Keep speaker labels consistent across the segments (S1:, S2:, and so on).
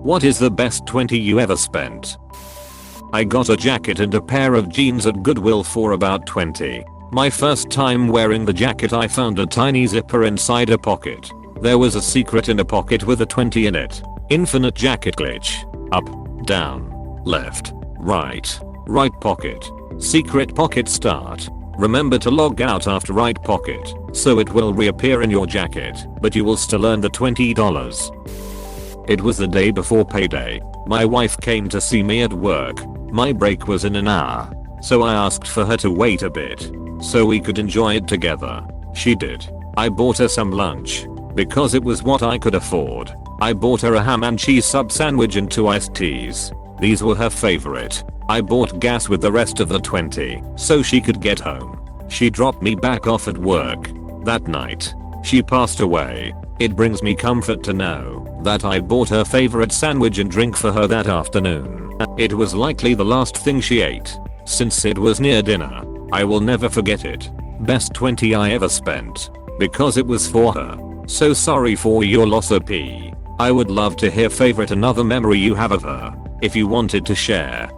S1: What is the best 20 you ever spent? I got a jacket and a pair of jeans at Goodwill for about 20. My first time wearing the jacket, I found a tiny zipper inside a pocket. There was a secret in a pocket with a 20 in it. Infinite jacket glitch. Up, down, left, right pocket. Secret pocket start. Remember to log out after right pocket, so it will reappear in your jacket, but you will still earn the $20. It was the day before payday. My wife came to see me at work. My break was in an hour, so I asked for her to wait a bit, so we could enjoy it together. She did. I bought her some lunch, because it was what I could afford. I bought her a ham and cheese sub sandwich and 2 iced teas. These were her favorite. I bought gas with the rest of the 20, so she could get home. She dropped me back off at work. That night, she passed away. It brings me comfort to know that I bought her favorite sandwich and drink for her that afternoon. It was likely the last thing she ate, since it was near dinner. I will never forget it. Best 20 I ever spent, because it was for her. So sorry for your loss, OP. I would love to hear favorite another memory you have of her, if you wanted to share.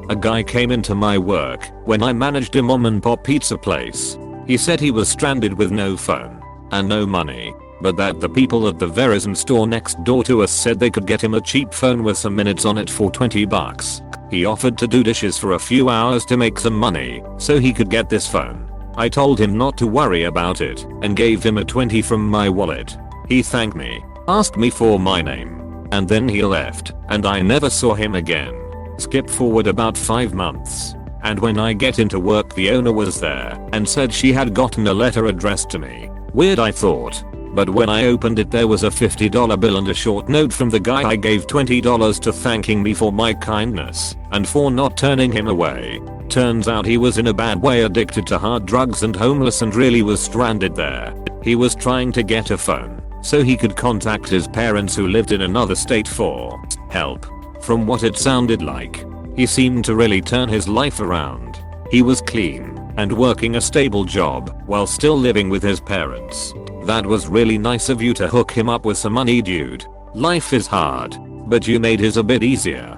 S1: A guy came into my work when I managed a mom and pop pizza place. He said he was stranded with no phone and no money, but that the people at the Verizon store next door to us said they could get him a cheap phone with some minutes on it for $20. He offered to do dishes for a few hours to make some money so he could get this phone. I told him not to worry about it and gave him a $20 from my wallet. He thanked me, asked me for my name, and then he left, and I never saw him again. Skip forward about 5 months, and when I get into work, the owner was there and said she had gotten a letter addressed to me. Weird, I thought, but when I opened it, there was a $50 bill and a short note from the guy I gave $20 to, thanking me for my kindness and for not turning him away. Turns out he was in a bad way addicted to hard drugs and homeless and really was stranded there. He was trying to get a phone so he could contact his parents who lived in another state for help. From what it sounded like, he seemed to really turn his life around. He was clean and working a stable job while still living with his parents. That was really nice of you to hook him up with some money, dude. Life is hard, but you made his a bit easier.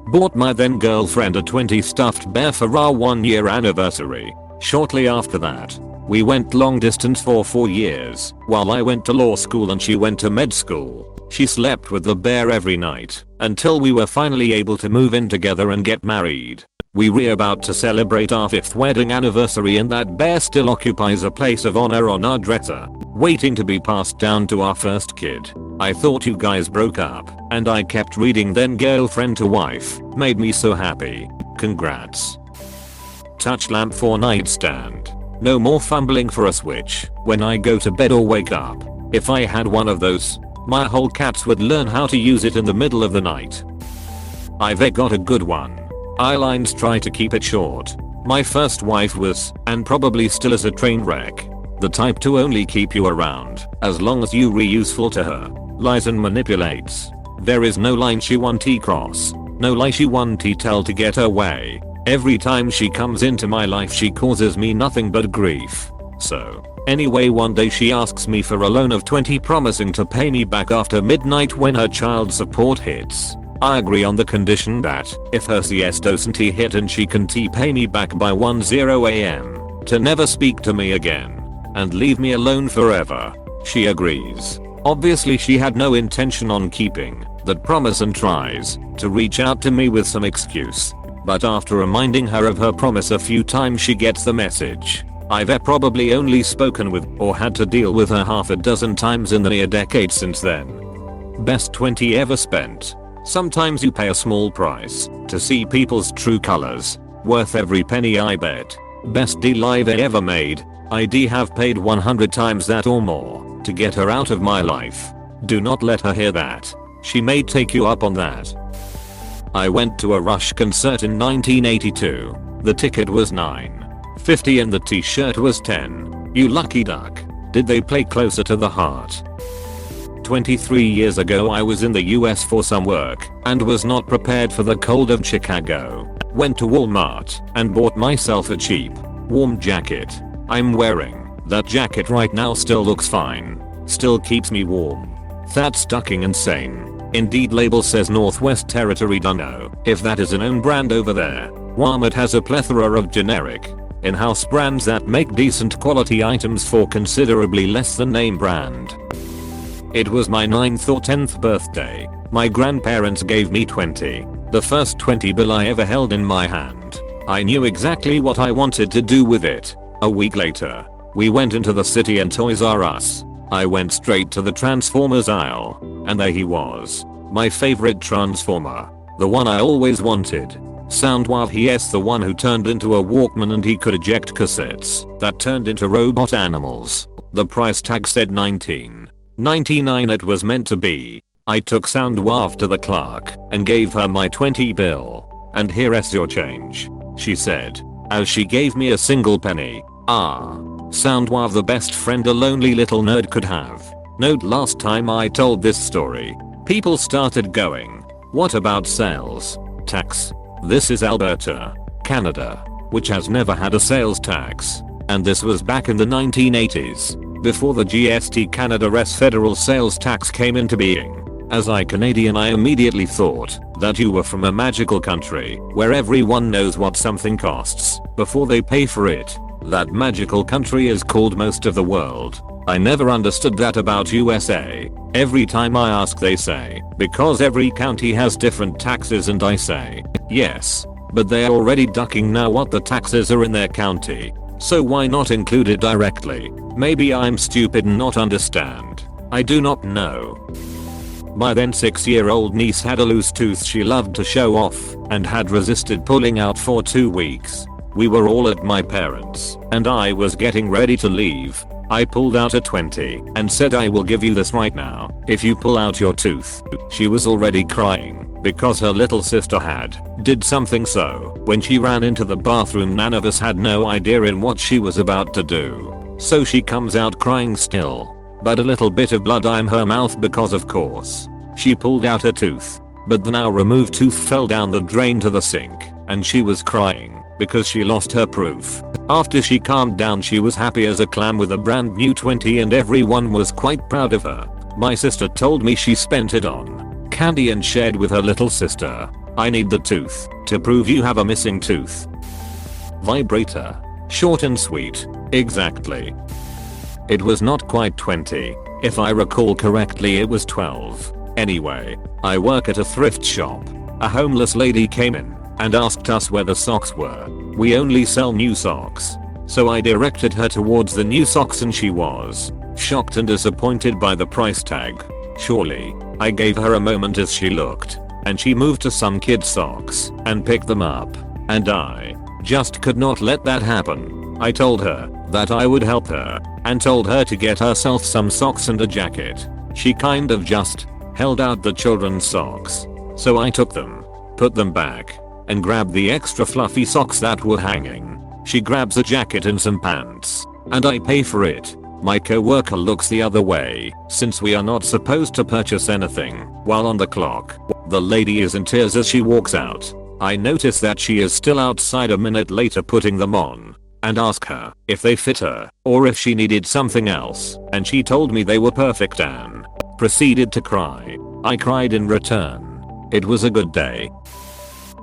S1: Bought my then girlfriend a 20 stuffed bear for our 1-year anniversary. Shortly after that, we went long distance for 4 years while I went to law school and she went to med school. She slept with the bear every night until we were finally able to move in together and get married. We were about to celebrate our 5th wedding anniversary and that bear still occupies a place of honor on our dresser, waiting to be passed down to our first kid. I thought you guys broke up, and I kept reading then girlfriend to wife. Made me so happy. Congrats. Touch lamp for nightstand. No more fumbling for a switch when I go to bed or wake up. If I had one of those, my whole cats would learn how to use it in the middle of the night. I've got a good one. Eyelines, try to keep it short. My first wife was, and probably still is, a train wreck. The type to only keep you around as long as you useful to her. Lies and manipulates. There is no line she want to cross. No lie she want to tell to get her way. Every time she comes into my life she causes me nothing but grief. So, anyway, one day she asks me for a loan of 20, promising to pay me back after midnight when her child support hits. I agree on the condition that if her CS doesn't hit and she can pay me back by 1:0 AM, to never speak to me again and leave me alone forever. She agrees. Obviously she had no intention on keeping that promise and tries to reach out to me with some excuse. But after reminding her of her promise a few times, she gets the message. I've probably only spoken with or had to deal with her half a dozen times in the near decade since then. Best 20 ever spent. Sometimes you pay a small price to see people's true colors. Worth every penny, I bet. Best deal I've ever made. I'd have paid 100 times that or more to get her out of my life. Do not let her hear that. She may take you up on that. I went to a Rush concert in 1982. The ticket was $9.50 and the t-shirt was $10. You lucky duck. Did they play Closer to the Heart? 23 years ago I was in the US for some work and was not prepared for the cold of Chicago. Went to Walmart and bought myself a cheap, warm jacket. I'm wearing that jacket right now, still looks fine. Still keeps me warm. That's fucking insane. Indeed label says Northwest Territory, dunno if that is an own brand over there. Walmart has a plethora of generic in-house brands that make decent quality items for considerably less than name brand. It was my 9th or 10th birthday. My grandparents gave me 20. The first 20 bill I ever held in my hand. I knew exactly what I wanted to do with it. A week later, we went into the city and Toys R Us. I went straight to the Transformers aisle, and there he was. My favorite Transformer. The one I always wanted. Soundwave, yes, the one who turned into a Walkman and he could eject cassettes that turned into robot animals. The price tag said $19.99. It was meant to be. I took Soundwave to the clerk and gave her my 20 bill. And here's your change, she said, as she gave me a single penny. Soundwave, the best friend a lonely little nerd could have. Note, last time I told this story, people started going, what about sales tax? This is Alberta, Canada, which has never had a sales tax. And this was back in the 1980s, before the GST Canada's federal sales tax came into being. As a Canadian, I immediately thought that you were from a magical country where everyone knows what something costs before they pay for it. That magical country is called most of the world. I never understood that about USA. Every time I ask they say, because every county has different taxes, and I say, yes, but they're already ducking now what the taxes are in their county. So why not include it directly? Maybe I'm stupid and not understand. I do not know. My then 6-year-old niece had a loose tooth she loved to show off and had resisted pulling out for 2 weeks. We were all at my parents' and I was getting ready to leave. I pulled out a 20 and said, I will give you this right now if you pull out your tooth. She was already crying because her little sister did something, so when she ran into the bathroom none of us had no idea in what she was about to do. So she comes out crying still, but a little bit of blood in her mouth because of course she pulled out her tooth, but the now removed tooth fell down the drain to the sink and she was crying because she lost her proof. After she calmed down, she was happy as a clam with a brand new 20 and everyone was quite proud of her. My sister told me she spent it on candy and shared with her little sister. I need the tooth to prove you have a missing tooth. Vibrator. Short and sweet. Exactly. It was not quite 20. If I recall correctly, it was 12. Anyway, I work at a thrift shop. A homeless lady came in and asked us where the socks were. We only sell new socks. So I directed her towards the new socks and she was shocked and disappointed by the price tag. Surely, I gave her a moment as she looked, and she moved to some kid socks and picked them up. And I just could not let that happen. I told her that I would help her and told her to get herself some socks and a jacket. She kind of just held out the children's socks. So I took them, put them back, and grabbed the extra fluffy socks that were hanging. She grabs a jacket and some pants, and I pay for it. My coworker looks the other way, since we are not supposed to purchase anything while on the clock. The lady is in tears as she walks out. I notice that she is still outside a minute later putting them on, and ask her if they fit her or if she needed something else, and she told me they were perfect and proceeded to cry. I cried in return. It was a good day.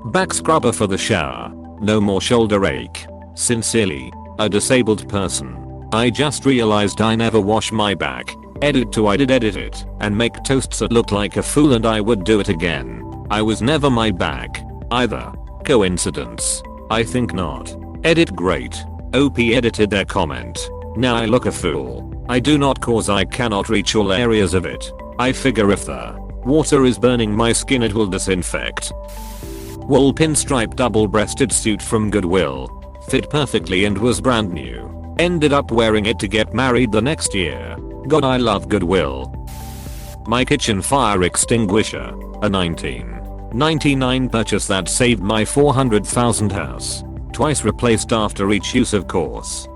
S1: Back scrubber for the shower. No more shoulder ache. Sincerely, a disabled person. I just realized I never wash my back. Edit to I did edit it and make toasts that look like a fool and I would do it again. I was never my back either. Coincidence? I think not. Edit great. OP edited their comment. Now I look a fool. I do not cause I cannot reach all areas of it. I figure if the water is burning my skin it will disinfect. Wool pinstripe double-breasted suit from Goodwill. Fit perfectly and was brand new. Ended up wearing it to get married the next year. God, I love Goodwill. My kitchen fire extinguisher. A 1999 purchase that saved my $400,000 house. Twice replaced after each use, of course.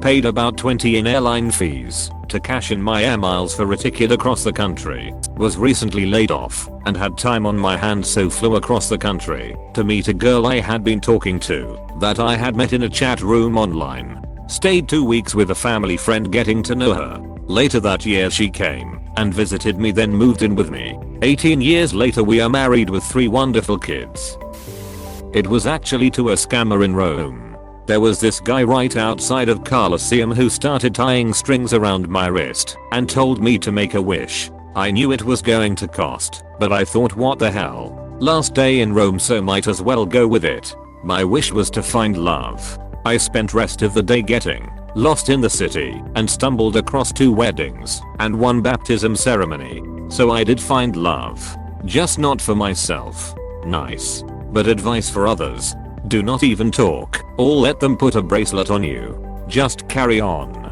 S1: Paid about $20 in airline fees to cash in my air miles for a ticket across the country. Was recently laid off and had time on my hands, so flew across the country to meet a girl I had been talking to that I had met in a chat room online. Stayed 2 weeks with a family friend getting to know her. Later that year she came and visited me, then moved in with me. 18 years later we are married with 3 wonderful kids. It was actually to a scammer in Rome. There was this guy right outside of Colosseum who started tying strings around my wrist and told me to make a wish. I knew it was going to cost, but I thought what the hell. Last day in Rome, so might as well go with it. My wish was to find love. I spent rest of the day getting lost in the city and stumbled across 2 weddings and 1 baptism ceremony. So I did find love. Just not for myself. Nice. But advice for others. Do not even talk or let them put a bracelet on you. Just carry on.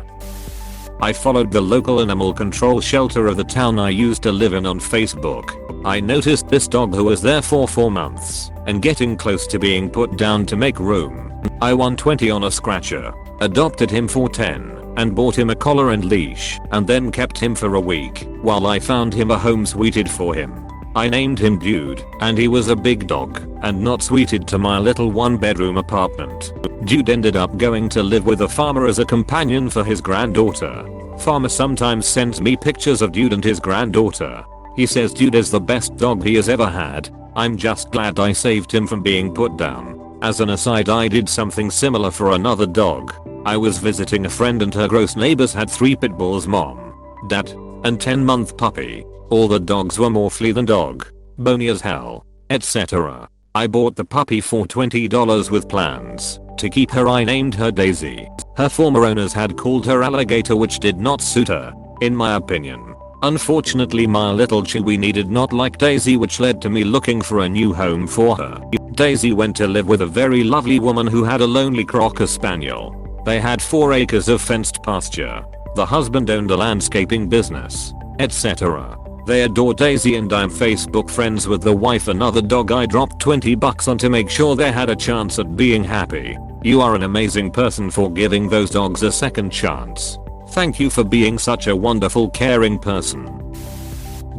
S1: I followed the local animal control shelter of the town I used to live in on Facebook. I noticed this dog who was there for 4 months and getting close to being put down to make room. I won 20 on a scratcher, adopted him for 10, and bought him a collar and leash, and then kept him for a week while I found him a home suited for him. I named him Dude, and he was a big dog and not suited to my little 1-bedroom apartment. Dude ended up going to live with a farmer as a companion for his granddaughter. Farmer sometimes sends me pictures of Dude and his granddaughter. He says Dude is the best dog he has ever had. I'm just glad I saved him from being put down. As an aside, I did something similar for another dog. I was visiting a friend and her gross neighbors had 3 pit bulls, mom, dad, and 10-month puppy. All the dogs were more flea than dog, bony as hell, etc. I bought the puppy for $20 with plans to keep her. I named her Daisy. Her former owners had called her Alligator, which did not suit her, in my opinion. Unfortunately, my little Chewy did not like Daisy, which led to me looking for a new home for her. Daisy went to live with a very lovely woman who had a lonely Cocker Spaniel. They had 4 acres of fenced pasture. The husband owned a landscaping business, etc. They adore Daisy and I'm Facebook friends with the wife. Another dog I dropped $20 on to make sure they had a chance at being happy. You are an amazing person for giving those dogs a second chance. Thank you for being such a wonderful, caring person.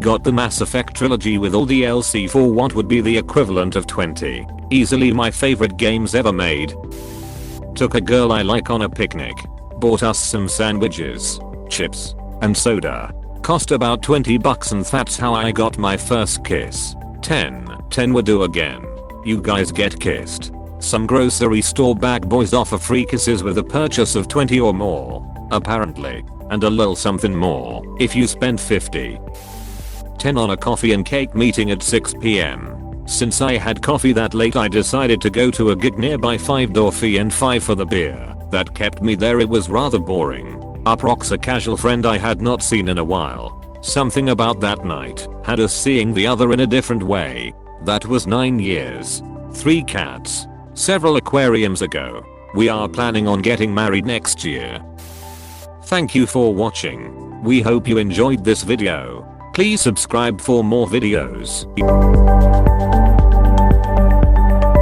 S1: Got the Mass Effect trilogy with all DLC for what would be the equivalent of 20. Easily my favorite games ever made. Took a girl I like on a picnic. Bought us some sandwiches, chips, and soda. Cost about $20 and that's how I got my first kiss. 10 would do again. You guys get kissed. Some grocery store bag boys offer free kisses with a purchase of 20 or more, apparently, and a little something more if you spend 50. 10 on a coffee and cake meeting at 6 p.m. Since I had coffee that late, I decided to go to a gig nearby. $5 fee and 5 for the beer. That kept me there. It was rather boring. Approx a casual friend I had not seen in a while. Something about that night had us seeing the other in a different way. That was 9 years, 3 cats, several aquariums ago. We are planning on getting married next year. Thank you for watching. We hope you enjoyed this video. Please subscribe for more videos.